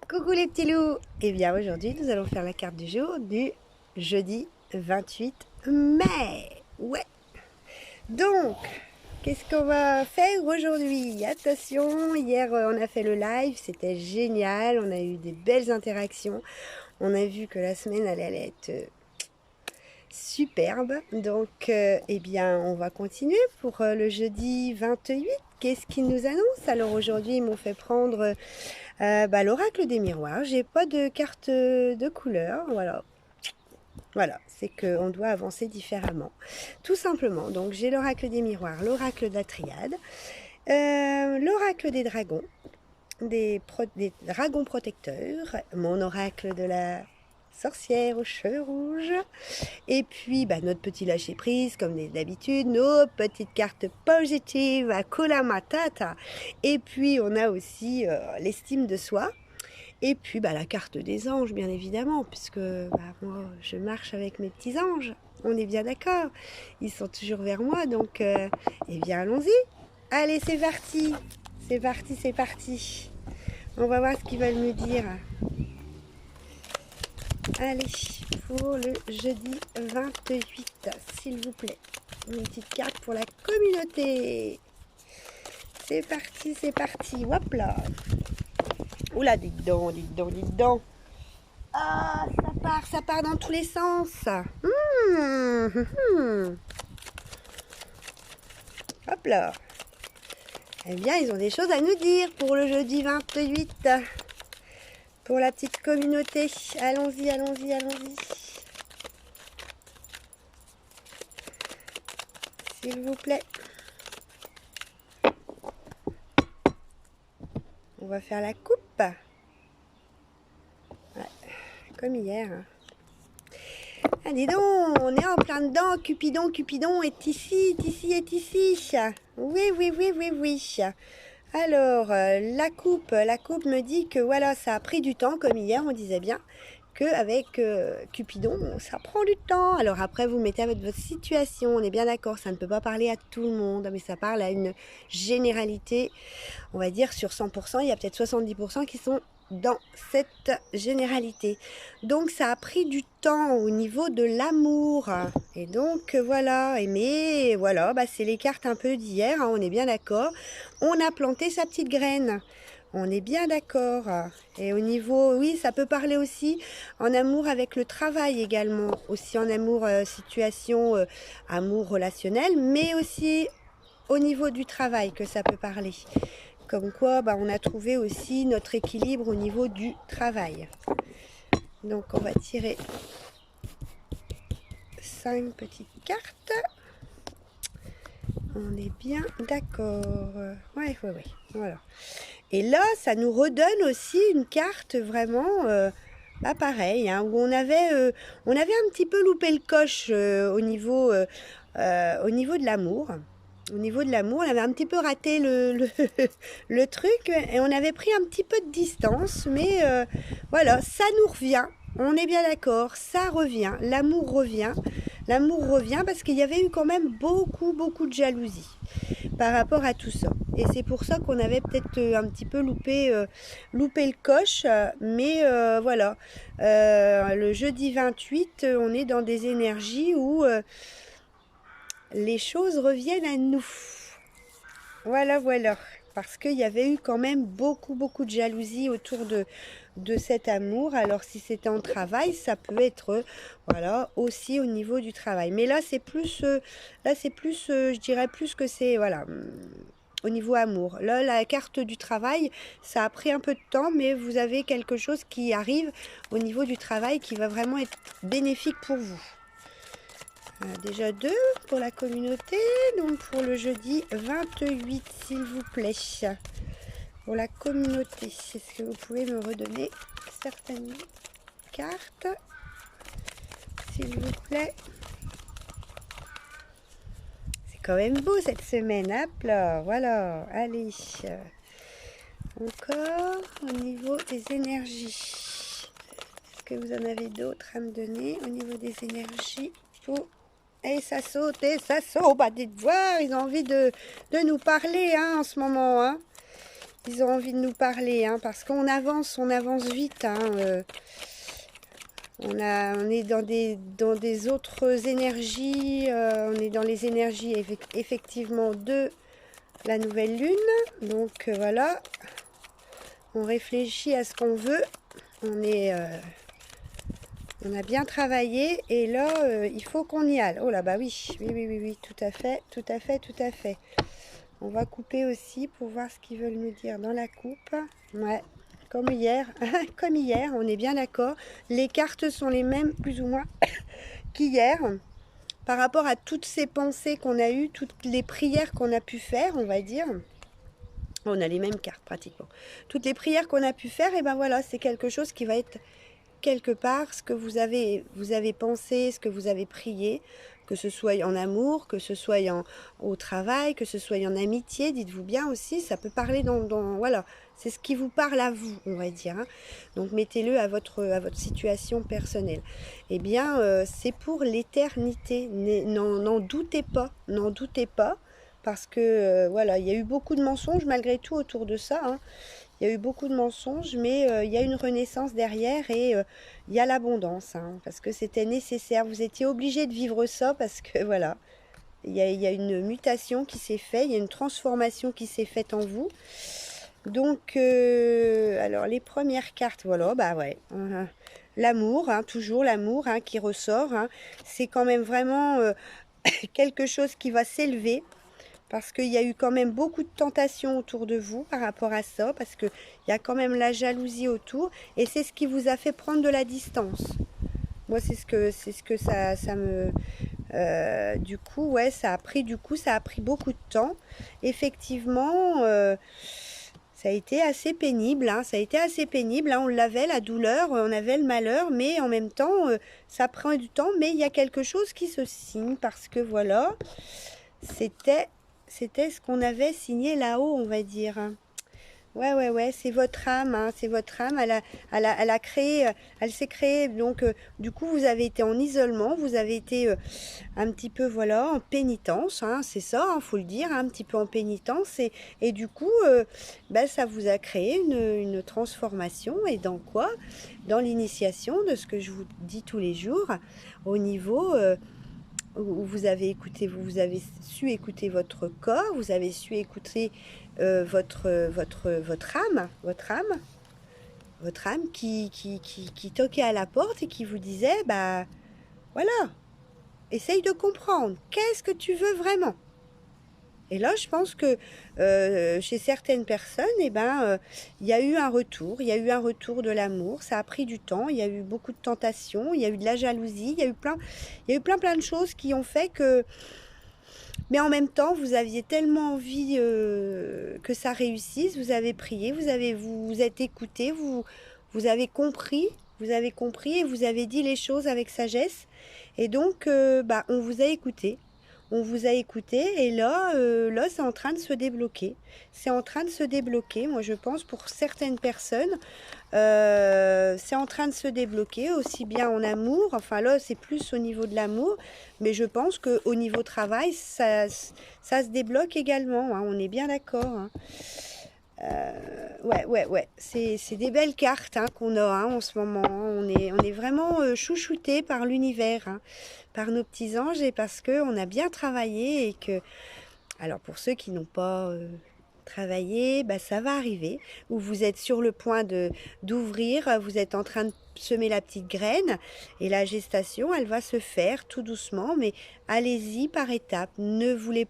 Coucou les petits loups. Eh bien aujourd'hui nous allons faire la carte du jour du jeudi 28 mai. Ouais. Donc, qu'est-ce qu'on va faire aujourd'hui? Attention, hier on a fait le live, c'était génial, on a eu des belles interactions. On a vu que la semaine elle allait être superbe. Donc, eh bien on va continuer pour le jeudi 28. Qu'est-ce qu'ils nous annoncent? Alors aujourd'hui ils m'ont fait prendre l'oracle des miroirs. J'ai pas de carte de couleur. Voilà, c'est qu'on doit avancer différemment. Tout simplement. Donc j'ai l'oracle des miroirs, l'oracle de la triade, l'oracle des dragons, des dragons protecteurs, mon oracle de la sorcière aux cheveux rouges, et puis notre petit lâcher prise comme d'habitude, nos petites cartes positives à Kula Matata, et puis on a aussi l'estime de soi. Et puis la carte des anges, bien évidemment, puisque moi je marche avec mes petits anges. On est bien d'accord. Ils sont toujours vers moi, donc eh bien allons-y. Allez, c'est parti. C'est parti, c'est parti. On va voir ce qu'ils veulent me dire. Allez, pour le jeudi 28, s'il vous plaît. Une petite carte pour la communauté. C'est parti, c'est parti. Hop là. Oula, dites donc, dites donc, dites donc. Ah, ça part dans tous les sens. Hop là. Eh bien, ils ont des choses à nous dire pour le jeudi 28. Pour la petite communauté. Allons-y, allons-y, allons-y. S'il vous plaît. On va faire la coupe. Ouais, comme hier. Ah, dis donc, on est en plein dedans. Cupidon, Cupidon est ici, est ici. Oui, oui, oui, oui, oui. Alors, la coupe me dit que voilà, ça a pris du temps, comme hier, on disait bien, qu'avec Cupidon, ça prend du temps. Alors après, vous mettez avec votre situation, on est bien d'accord, ça ne peut pas parler à tout le monde, mais ça parle à une généralité, on va dire sur 100%, il y a peut-être 70% qui sont dans cette généralité. Donc ça a pris du temps au niveau de l'amour. Et donc voilà, mais voilà, c'est les cartes un peu d'hier, on est bien d'accord. On a planté sa petite graine. On est bien d'accord. Et au niveau, oui, ça peut parler aussi en amour avec le travail également. Aussi en amour, situation, amour relationnel, mais aussi au niveau du travail que ça peut parler. Comme quoi, on a trouvé aussi notre équilibre au niveau du travail. Donc, on va tirer 5 petites cartes. On est bien d'accord. Ouais. Voilà. Et là, ça nous redonne aussi une carte vraiment pareil, où on avait un petit peu loupé le coche au niveau de l'amour. Au niveau de l'amour, on avait un petit peu raté le truc et on avait pris un petit peu de distance, mais voilà, ça nous revient. On est bien d'accord, ça revient, l'amour revient. L'amour revient parce qu'il y avait eu quand même beaucoup de jalousie par rapport à tout ça. Et c'est pour ça qu'on avait peut-être un petit peu loupé le coche. Mais voilà, le jeudi 28, on est dans des énergies où les choses reviennent à nous. Voilà. Parce qu'il y avait eu quand même beaucoup de jalousie autour de cet amour. Alors si c'était en travail, ça peut être voilà aussi au niveau du travail. Mais là c'est plus je dirais plus que c'est voilà au niveau amour. Là la carte du travail, ça a pris un peu de temps, mais vous avez quelque chose qui arrive au niveau du travail qui va vraiment être bénéfique pour vous. Déjà 2 pour la communauté, donc pour le jeudi 28 s'il vous plaît. Pour la communauté, est-ce que vous pouvez me redonner certaines cartes s'il vous plaît? C'est quand même beau cette semaine, hop là, voilà, allez. Encore au niveau des énergies. Est-ce que vous en avez d'autres à me donner au niveau des énergies pour... Et ça saute, dites voir, ils ont envie de nous parler en ce moment. ils ont envie de nous parler, hein, parce qu'on avance vite. Hein, on est dans des autres énergies, on est dans les énergies effectivement de la nouvelle lune. Donc voilà, on réfléchit à ce qu'on veut. On a bien travaillé et là, il faut qu'on y aille. Oh là, bah oui, oui, tout à fait, tout à fait, tout à fait. On va couper aussi pour voir ce qu'ils veulent nous dire dans la coupe. Ouais, comme hier, comme hier, on est bien d'accord. Les cartes sont les mêmes, plus ou moins, qu'hier. Par rapport à toutes ces pensées qu'on a eues, toutes les prières qu'on a pu faire, on va dire. On a les mêmes cartes pratiquement. Toutes les prières qu'on a pu faire, et ben voilà, c'est quelque chose qui va être quelque part ce que vous avez pensé, ce que vous avez prié, que ce soit en amour, que ce soit au travail, que ce soit en amitié, dites-vous bien aussi, ça peut parler voilà, c'est ce qui vous parle à vous, on va dire. Hein. Donc mettez-le à votre situation personnelle. Eh bien, c'est pour l'éternité. N'en doutez pas, parce que voilà, il y a eu beaucoup de mensonges malgré tout autour de ça. Hein. Il y a eu beaucoup de mensonges, mais il y a une renaissance derrière et il y a l'abondance, hein, parce que c'était nécessaire. Vous étiez obligé de vivre ça parce que voilà, il y a une mutation qui s'est faite, il y a une transformation qui s'est faite en vous. Donc, alors les premières cartes, voilà, bah ouais, l'amour, hein, toujours l'amour hein, qui ressort. Hein, c'est quand même vraiment quelque chose qui va s'élever. Parce qu'il y a eu quand même beaucoup de tentations autour de vous par rapport à ça, parce qu'il y a quand même la jalousie autour, et c'est ce qui vous a fait prendre de la distance. Moi, c'est ce que ça me... du coup, ouais, ça a pris beaucoup de temps. Effectivement, ça a été assez pénible, hein, hein, on l'avait, la douleur, on avait le malheur, mais en même temps, ça prend du temps, mais il y a quelque chose qui se signe, parce que voilà, c'était ce qu'on avait signé là-haut, on va dire. Ouais, c'est votre âme, hein, c'est votre âme. Elle a créé, elle s'est créée. Donc, du coup, vous avez été en isolement, vous avez été un petit peu, voilà, en pénitence, hein, c'est ça, faut le dire, hein, un petit peu en pénitence. Et du coup, ben, ça vous a créé une transformation. Et dans quoi? Dans l'initiation de ce que je vous dis tous les jours, au niveau où vous avez écouté, vous avez su écouter votre corps, vous avez su écouter votre âme qui toquait à la porte et qui vous disait, bah voilà, essaye de comprendre, qu'est-ce que tu veux vraiment? Et là, je pense que chez certaines personnes, eh ben, il y a eu un retour, il y a eu un retour de l'amour. Ça a pris du temps, il y a eu beaucoup de tentations, il y a eu de la jalousie, il y a eu plein de choses qui ont fait que. Mais en même temps, vous aviez tellement envie que ça réussisse, vous avez prié, vous êtes écouté, vous avez compris et vous avez dit les choses avec sagesse. Et donc, bah, on vous a écouté. On vous a écouté et là c'est en train de se débloquer. C'est en train de se débloquer, moi je pense, pour certaines personnes. C'est en train de se débloquer, aussi bien en amour, enfin là c'est plus au niveau de l'amour, mais je pense qu'au niveau travail, ça se débloque également, hein, on est bien d'accord. Hein. Ouais, c'est des belles cartes hein, qu'on a hein, en ce moment. Hein. On est vraiment chouchouté par l'univers, hein, par nos petits anges et parce qu'on a bien travaillé et que, alors pour ceux qui n'ont pas travaillé, bah, ça va arriver, où vous êtes sur le point d'ouvrir, vous êtes en train de semer la petite graine et la gestation, elle va se faire tout doucement, mais allez-y par étapes, ne brûlez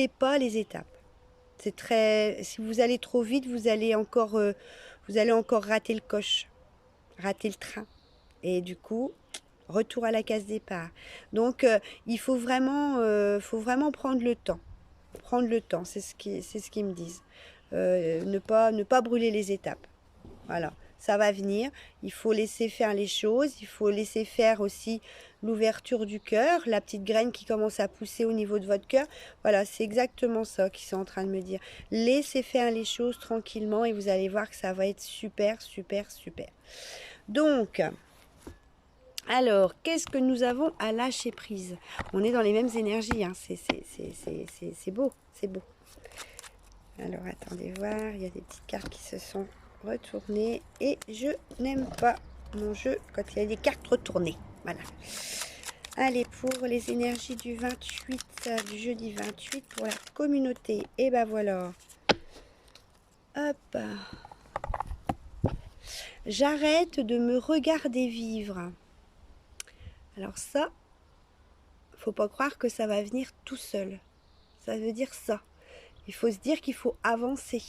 pas les étapes. C'est très. Si vous allez trop vite, vous allez encore rater le coche, rater le train. Et du coup, retour à la case départ. Donc, il faut vraiment prendre le temps. Prendre le temps, c'est ce qu'ils me disent. Ne pas brûler les étapes. Voilà, ça va venir. Il faut laisser faire les choses. Il faut laisser faire aussi l'ouverture du cœur, la petite graine qui commence à pousser au niveau de votre cœur. Voilà, c'est exactement ça qu'ils sont en train de me dire. Laissez faire les choses tranquillement et vous allez voir que ça va être super, super, super. Donc, alors, qu'est-ce que nous avons à lâcher prise? On est dans les mêmes énergies, hein. C'est beau, c'est beau. Alors, attendez voir, il y a des petites cartes qui se sont retournées. Et je n'aime pas mon jeu quand il y a des cartes retournées. Voilà. Allez, pour les énergies du 28, du jeudi 28, pour la communauté. Et ben voilà. Hop. J'arrête de me regarder vivre. Alors ça, faut pas croire que ça va venir tout seul. Ça veut dire ça. Il faut se dire qu'il faut avancer.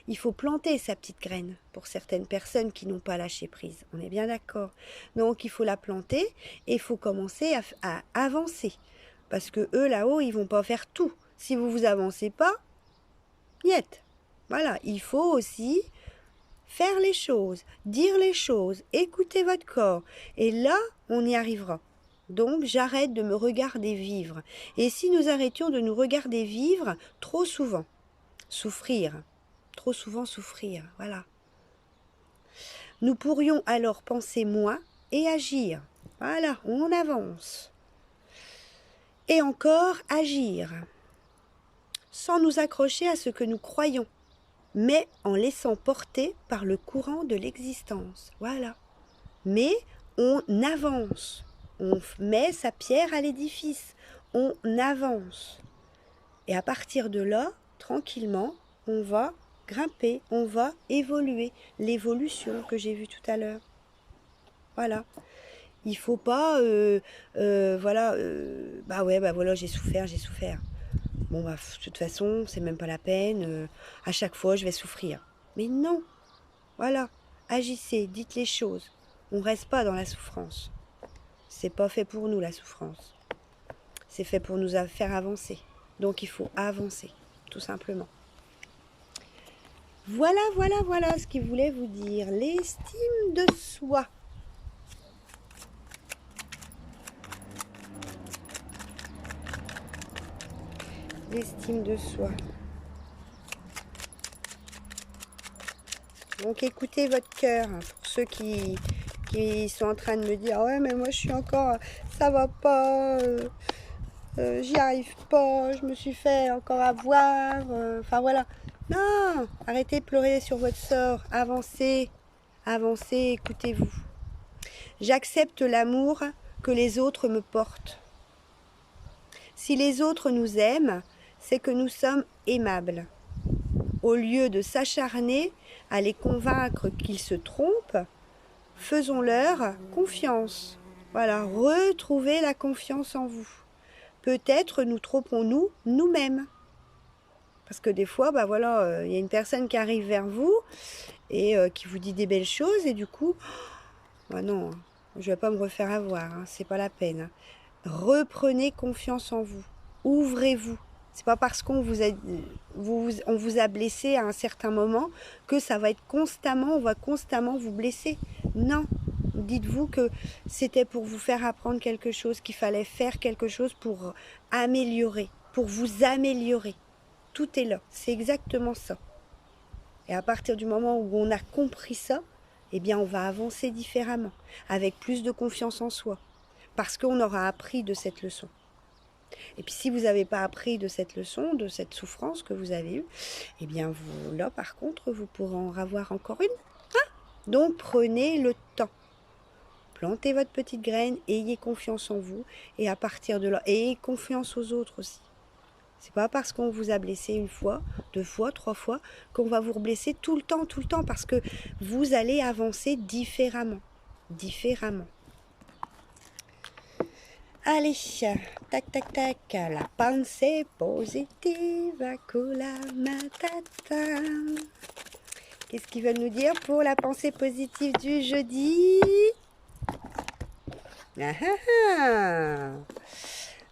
Il faut planter sa petite graine pour certaines personnes qui n'ont pas lâché prise. On est bien d'accord. Donc il faut la planter et il faut commencer à avancer. Parce que eux là-haut, ils vont pas faire tout. Si vous vous avancez pas, niet. Voilà, il faut aussi faire les choses, dire les choses, écouter votre corps. Et là, on y arrivera. Donc, j'arrête de me regarder vivre. Et si nous arrêtions de nous regarder vivre trop souvent, souffrir, trop souvent souffrir, voilà. Nous pourrions alors penser moins et agir. Voilà, on avance. Et encore agir, sans nous accrocher à ce que nous croyons, mais en laissant porter par le courant de l'existence. Voilà. Mais on avance. On met sa pierre à l'édifice. On avance. Et à partir de là, tranquillement, on va grimper, on va évoluer. L'évolution que j'ai vue tout à l'heure. Voilà. Il faut pas, voilà, voilà, j'ai souffert. Bon, bah, de toute façon, c'est même pas la peine. À chaque fois, je vais souffrir. Mais non. Voilà. Agissez, dites les choses. On ne reste pas dans la souffrance. C'est pas fait pour nous, la souffrance. C'est fait pour nous faire avancer. Donc, il faut avancer, tout simplement. Voilà ce qu'il voulait vous dire. L'estime de soi. L'estime de soi. Donc écoutez votre cœur, hein, pour ceux qui sont en train de me dire ouais mais moi je suis encore, ça va pas, j'y arrive pas, je me suis fait encore avoir, enfin voilà. Non, arrêtez de pleurer sur votre sort, avancez, écoutez-vous. J'accepte l'amour que les autres me portent. Si les autres nous aiment, c'est que nous sommes aimables. Au lieu de s'acharner à les convaincre qu'ils se trompent, faisons-leur confiance. Voilà, retrouvez la confiance en vous. Peut-être nous trompons-nous nous-mêmes. Parce que des fois, bah voilà, y a une personne qui arrive vers vous et qui vous dit des belles choses et du coup, bah non, je vais pas me refaire avoir, hein, c'est pas la peine. Reprenez confiance en vous. Ouvrez-vous. C'est pas parce qu'on on vous a blessé à un certain moment que ça va être constamment, on va constamment vous blesser. Non. Dites-vous que c'était pour vous faire apprendre quelque chose, qu'il fallait faire quelque chose pour améliorer, pour vous améliorer. Tout est là. C'est exactement ça. Et à partir du moment où on a compris ça, eh bien on va avancer différemment, avec plus de confiance en soi. Parce qu'on aura appris de cette leçon. Et puis si vous n'avez pas appris de cette leçon, de cette souffrance que vous avez eue, eh bien vous, là par contre, vous pourrez en avoir encore une. Hein? Donc prenez le temps. Plantez votre petite graine, ayez confiance en vous, et à partir de là, ayez confiance aux autres aussi. C'est pas parce qu'on vous a blessé une fois, deux fois, trois fois, qu'on va vous reblesser tout le temps, parce que vous allez avancer différemment. Allez, tac, la pensée positive, Hakuna Matata. Qu'est-ce qu'ils veulent nous dire pour la pensée positive du jeudi?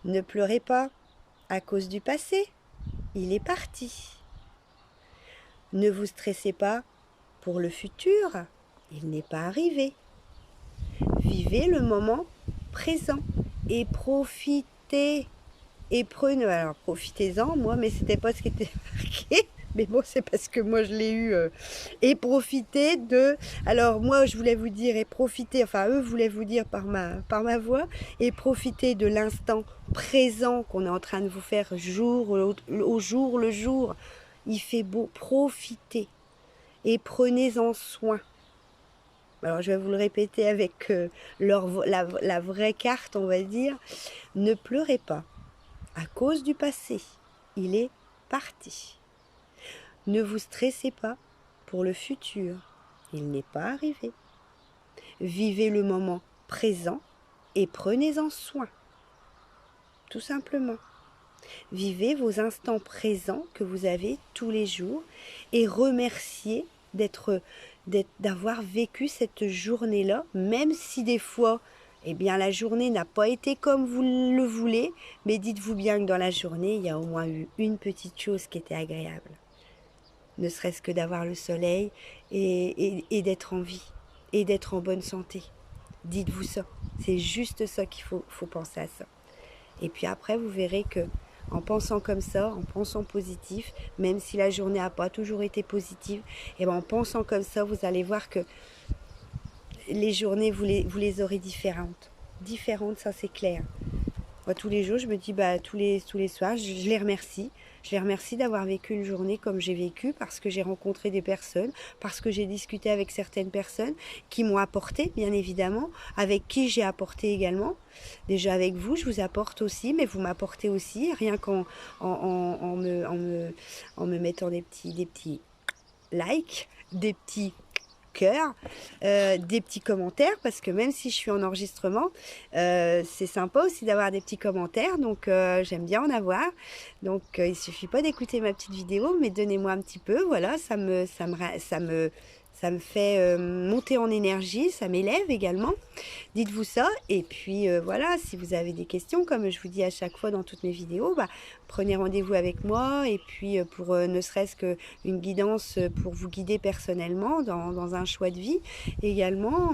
Ne pleurez pas à cause du passé, il est parti. Ne vous stressez pas pour le futur, il n'est pas arrivé. Vivez le moment présent. Et profitez, et prenez, alors profitez-en, moi, mais c'était pas ce qui était marqué, mais bon, c'est parce que moi je l'ai eu, et profitez de, alors moi je voulais vous dire, et profitez, enfin eux voulaient vous dire par ma voix, et profitez de l'instant présent qu'on est en train de vous faire jour au jour le jour, il fait beau, profitez et prenez-en soin. Alors je vais vous le répéter avec la vraie carte, on va dire. Ne pleurez pas à cause du passé, il est parti. Ne vous stressez pas pour le futur, il n'est pas arrivé. Vivez le moment présent et prenez-en soin, tout simplement. Vivez vos instants présents que vous avez tous les jours et remerciez d'avoir vécu cette journée-là, même si des fois, eh bien, la journée n'a pas été comme vous le voulez, mais dites-vous bien que dans la journée, il y a au moins eu une petite chose qui était agréable. Ne serait-ce que d'avoir le soleil et d'être en vie et d'être en bonne santé. Dites-vous ça. C'est juste ça qu'il faut penser à ça. Et puis après, vous verrez que en pensant comme ça, en pensant positif, même si la journée n'a pas toujours été positive, et ben en pensant comme ça, vous allez voir que les journées, vous les aurez différentes. Différentes, ça c'est clair. Moi, tous les jours, je me dis, tous les soirs, je les remercie. Je les remercie d'avoir vécu une journée comme j'ai vécu, parce que j'ai rencontré des personnes, parce que j'ai discuté avec certaines personnes qui m'ont apporté, bien évidemment, avec qui j'ai apporté également. Déjà avec vous, je vous apporte aussi, mais vous m'apportez aussi, rien qu'en me mettant des petits likes, des petits cœur, des petits commentaires, parce que même si je suis en enregistrement, c'est sympa aussi d'avoir des petits commentaires, donc j'aime bien en avoir. Donc il suffit pas d'écouter ma petite vidéo, mais donnez-moi un petit peu, voilà, ça me fait monter en énergie, ça m'élève également. Dites-vous ça, et puis voilà, si vous avez des questions, comme je vous dis à chaque fois dans toutes mes vidéos, prenez rendez-vous avec moi, et puis pour ne serait-ce qu'une guidance pour vous guider personnellement dans un choix de vie également,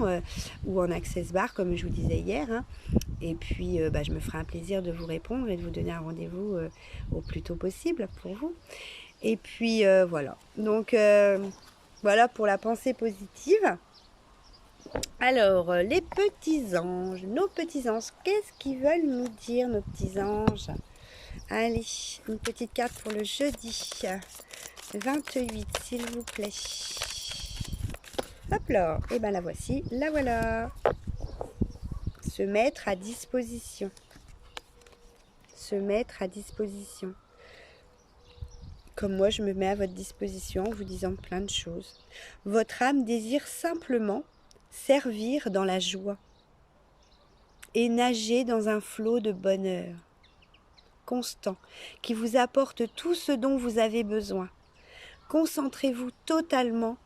ou en access bar, comme je vous disais hier, hein. Et puis je me ferai un plaisir de vous répondre et de vous donner un rendez-vous au plus tôt possible pour vous. Et puis voilà, donc voilà pour la pensée positive. Alors, les petits anges, nos petits anges, qu'est-ce qu'ils veulent nous dire, nos petits anges? Allez, une petite carte pour le jeudi 28, s'il vous plaît. Hop là, et bien la voici, la voilà. Se mettre à disposition. Se mettre à disposition. Comme moi, je me mets à votre disposition en vous disant plein de choses. Votre âme désire simplement servir dans la joie et nager dans un flot de bonheur constant qui vous apporte tout ce dont vous avez besoin. Concentrez-vous totalement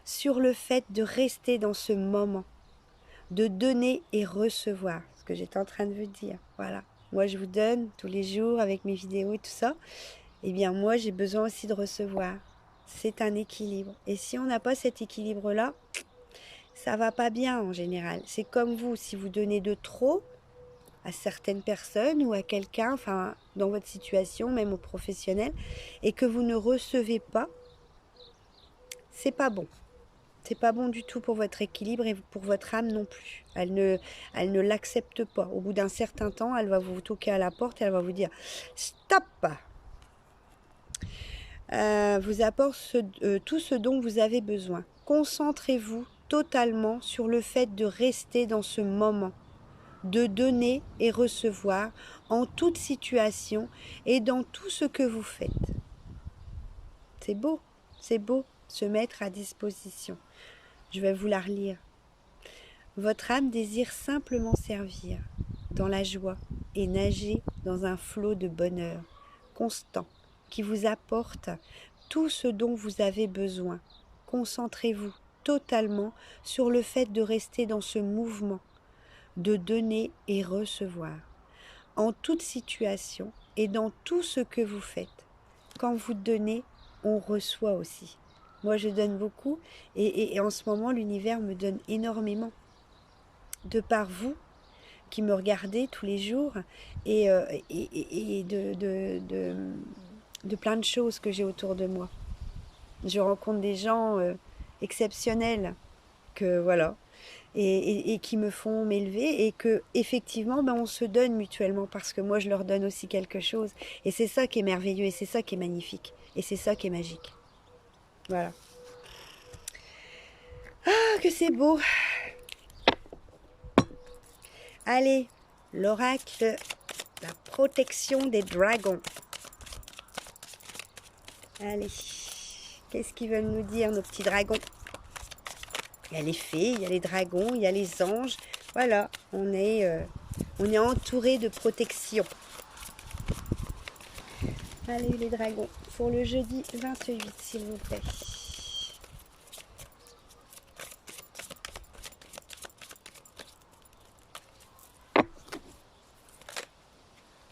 sur le fait de rester dans ce moment, de donner et recevoir, ce que j'étais en train de vous dire. Voilà, moi je vous donne tous les jours avec mes vidéos et tout ça. Eh bien moi j'ai besoin aussi de recevoir. C'est un équilibre. Et si on n'a pas cet équilibre-là, ça va pas bien en général. C'est comme vous, si vous donnez de trop à certaines personnes ou à quelqu'un, enfin dans votre situation, même aux professionnels, et que vous ne recevez pas, c'est pas bon. C'est pas bon du tout pour votre équilibre et pour votre âme non plus. Elle ne l'accepte pas. Au bout d'un certain temps, elle va vous toquer à la porte et elle va vous dire « Stop !» vous apporte tout ce dont vous avez besoin. Concentrez-vous totalement sur le fait de rester dans ce moment, de donner et recevoir en toute situation et dans tout ce que vous faites. C'est beau, se mettre à disposition. Je vais vous la relire. Votre âme désire simplement servir dans la joie et nager dans un flot de bonheur constant qui vous apporte tout ce dont vous avez besoin. Concentrez-vous totalement sur le fait de rester dans ce mouvement, de donner et recevoir, en toute situation et dans tout ce que vous faites. Quand vous donnez, on reçoit aussi. Moi, je donne beaucoup et en ce moment, l'univers me donne énormément. De par vous, qui me regardez tous les jours et de plein de choses que j'ai autour de moi. Je rencontre des gens exceptionnels que voilà. et qui me font m'élever, et que effectivement ben, on se donne mutuellement, parce que moi je leur donne aussi quelque chose, et c'est ça qui est merveilleux, et c'est ça qui est magnifique, et c'est ça qui est magique. Voilà. Ah, que c'est beau. Allez, l'oracle, la protection des dragons. Allez, qu'est-ce qu'ils veulent nous dire, nos petits dragons? Il y a les fées, il y a les dragons, il y a les anges. Voilà, on est entouré de protection. Allez, les dragons, pour le jeudi 28, s'il vous plaît.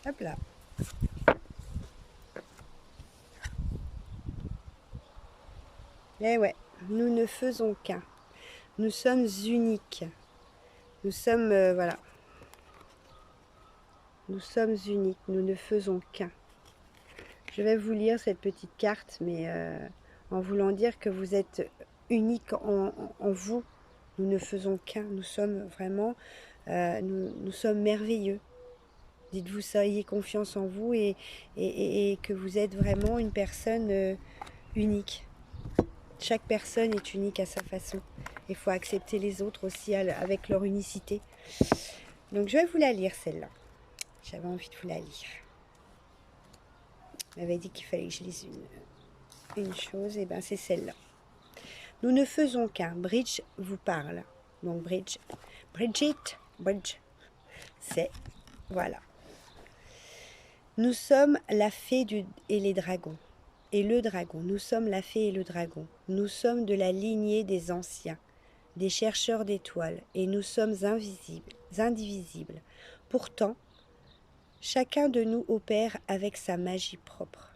Hop là. Eh ouais, nous ne faisons qu'un. Nous sommes uniques. Nous sommes, voilà. Nous sommes uniques, nous ne faisons qu'un. Je vais vous lire cette petite carte, mais en voulant dire que vous êtes unique en vous. Nous ne faisons qu'un, nous sommes vraiment, nous sommes merveilleux. Dites-vous ça, ayez confiance en vous, et que vous êtes vraiment une personne unique. Chaque personne est unique à sa façon. Il faut accepter les autres aussi avec leur unicité. Donc je vais vous la lire, celle-là. J'avais envie de vous la lire. On m'avait dit qu'il fallait que je lise une chose, et bien c'est celle-là. Nous ne faisons qu'un. Bridge vous parle. Donc Bridge, c'est, voilà. Nous sommes la fée et les dragons. Et le dragon, nous sommes la fée et le dragon. Nous sommes de la lignée des anciens, des chercheurs d'étoiles, et nous sommes indivisibles. Pourtant, chacun de nous opère avec sa magie propre.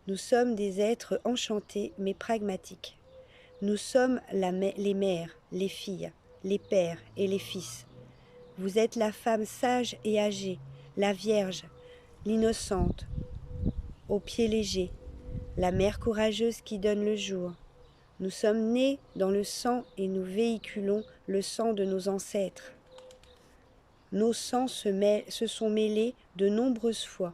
Nous sommes des êtres enchantés mais pragmatiques. Nous sommes les mères, les filles, les pères et les fils. Vous êtes la femme sage et âgée, la vierge, l'innocente, aux pieds légers, la mère courageuse qui donne le jour. Nous sommes nés dans le sang et nous véhiculons le sang de nos ancêtres. Nos sangs se sont mêlés de nombreuses fois.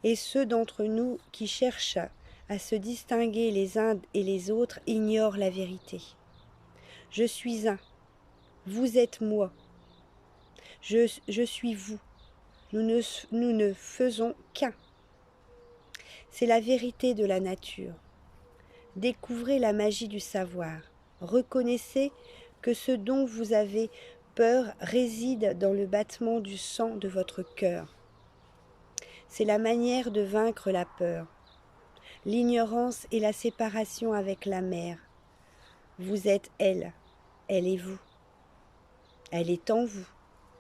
Et ceux d'entre nous qui cherchent à se distinguer les uns et les autres ignorent la vérité. Je suis un, vous êtes moi, je suis vous, nous ne faisons qu'un. C'est la vérité de la nature. Découvrez la magie du savoir. Reconnaissez que ce dont vous avez peur réside dans le battement du sang de votre cœur. C'est la manière de vaincre la peur, l'ignorance et la séparation avec la mère. Vous êtes elle, elle est vous. Elle est en vous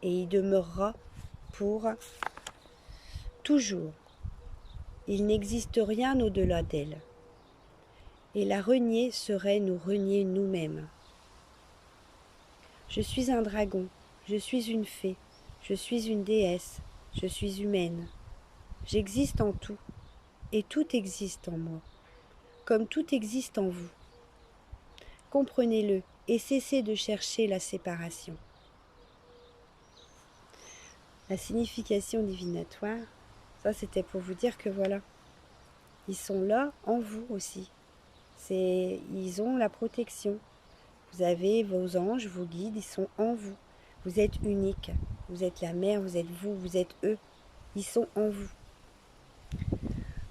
et y demeurera pour toujours. Il n'existe rien au-delà d'elle. Et la renier serait nous renier nous-mêmes. Je suis un dragon, je suis une fée, je suis une déesse, je suis humaine. J'existe en tout, et tout existe en moi, comme tout existe en vous. Comprenez-le et cessez de chercher la séparation. La signification divinatoire, ça c'était pour vous dire que voilà, ils sont là en vous aussi. Ils ont la protection. Vous avez vos anges, vos guides, ils sont en vous. Vous êtes unique. Vous êtes la mère, vous êtes eux. Ils sont en vous.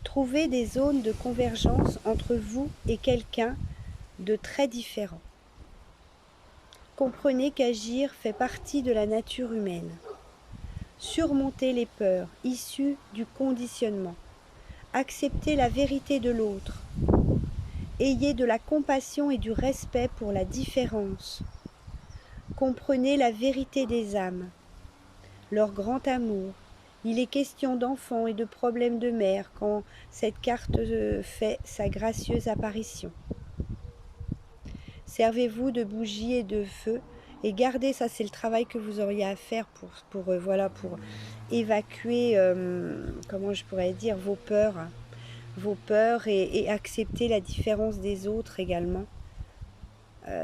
Trouvez des zones de convergence entre vous et quelqu'un de très différent. Comprenez qu'agir fait partie de la nature humaine. Surmontez les peurs issues du conditionnement. Acceptez la vérité de l'autre. Ayez de la compassion et du respect pour la différence. Comprenez la vérité des âmes, leur grand amour. Il est question d'enfants et de problèmes de mère quand cette carte fait sa gracieuse apparition. Servez-vous de bougies et de feu et gardez, ça c'est le travail que vous auriez à faire pour évacuer, comment je pourrais dire, vos peurs et accepter la différence des autres également.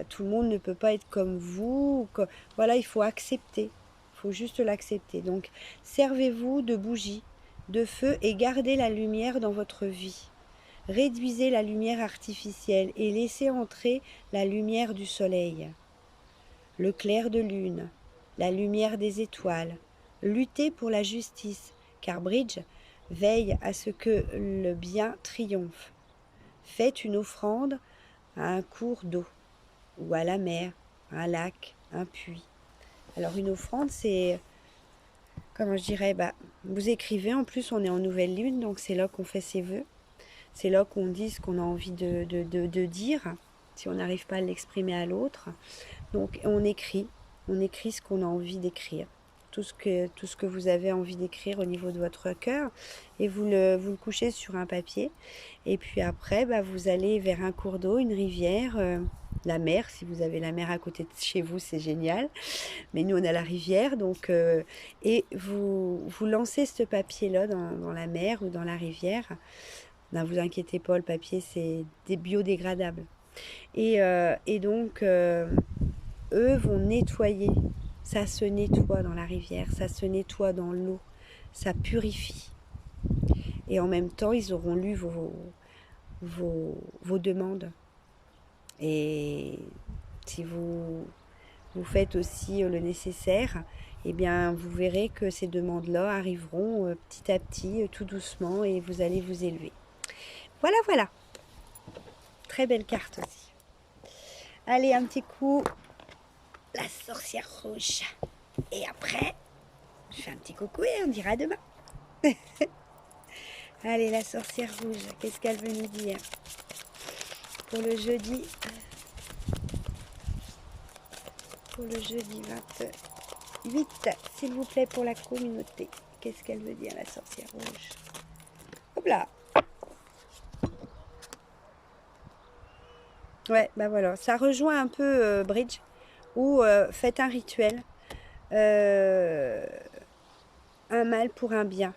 Tout le monde ne peut pas être comme vous. Voilà, il faut accepter. Il faut juste l'accepter. Donc, servez-vous de bougies, de feu et gardez la lumière dans votre vie. Réduisez la lumière artificielle et laissez entrer la lumière du soleil, le clair de lune, la lumière des étoiles. Luttez pour la justice, car Bridge veille à ce que le bien triomphe. Faites une offrande à un cours d'eau, ou à la mer, un lac, un puits. Alors une offrande, c'est, comment je dirais, vous écrivez, en plus on est en nouvelle lune, donc c'est là qu'on fait ses vœux. C'est là qu'on dit ce qu'on a envie de dire, si on n'arrive pas à l'exprimer à l'autre. Donc on écrit ce qu'on a envie d'écrire. Tout ce que vous avez envie d'écrire au niveau de votre cœur, et vous le couchez sur un papier. Et puis après, vous allez vers un cours d'eau, une rivière, la mer. Si vous avez la mer à côté de chez vous, c'est génial. Mais nous, on a la rivière, donc et vous lancez ce papier-là dans la mer ou dans la rivière. Ne vous inquiétez pas, le papier, c'est biodégradable. Et donc, eux vont nettoyer. Ça se nettoie dans la rivière, ça se nettoie dans l'eau, ça purifie. Et en même temps, ils auront lu vos demandes. Et si vous faites aussi le nécessaire, eh bien, vous verrez que ces demandes-là arriveront petit à petit, tout doucement, et vous allez vous élever. Voilà, voilà. Très belle carte aussi. Allez, un petit coup. La sorcière rouge. Et après, je fais un petit coucou et on dira demain. Allez, la sorcière rouge, qu'est-ce qu'elle veut nous dire pour le jeudi? Pour le jeudi 28, s'il vous plaît, pour la communauté. Qu'est-ce qu'elle veut dire, la sorcière rouge? Hop là. Ouais, voilà. Ça rejoint un peu Bridge, où faites un rituel. Un mal pour un bien.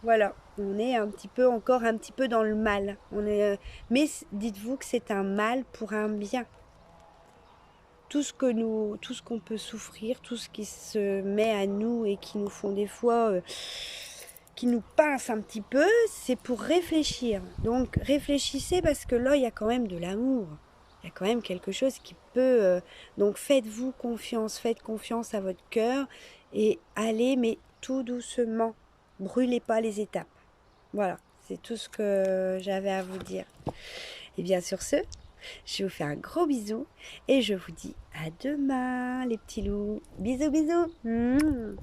Voilà, on est encore un petit peu dans le mal. Mais dites-vous que c'est un mal pour un bien. Tout ce qu'on peut souffrir, tout ce qui se met à nous et qui nous font des fois, qui nous pince un petit peu, c'est pour réfléchir. Donc réfléchissez, parce que là, il y a quand même de l'amour. Il y a quand même quelque chose qui peut... donc faites-vous confiance, faites confiance à votre cœur et allez, mais tout doucement. Brûlez pas les étapes. Voilà, c'est tout ce que j'avais à vous dire. Et bien sur ce, je vous fais un gros bisou et je vous dis à demain les petits loups. Bisous, bisous.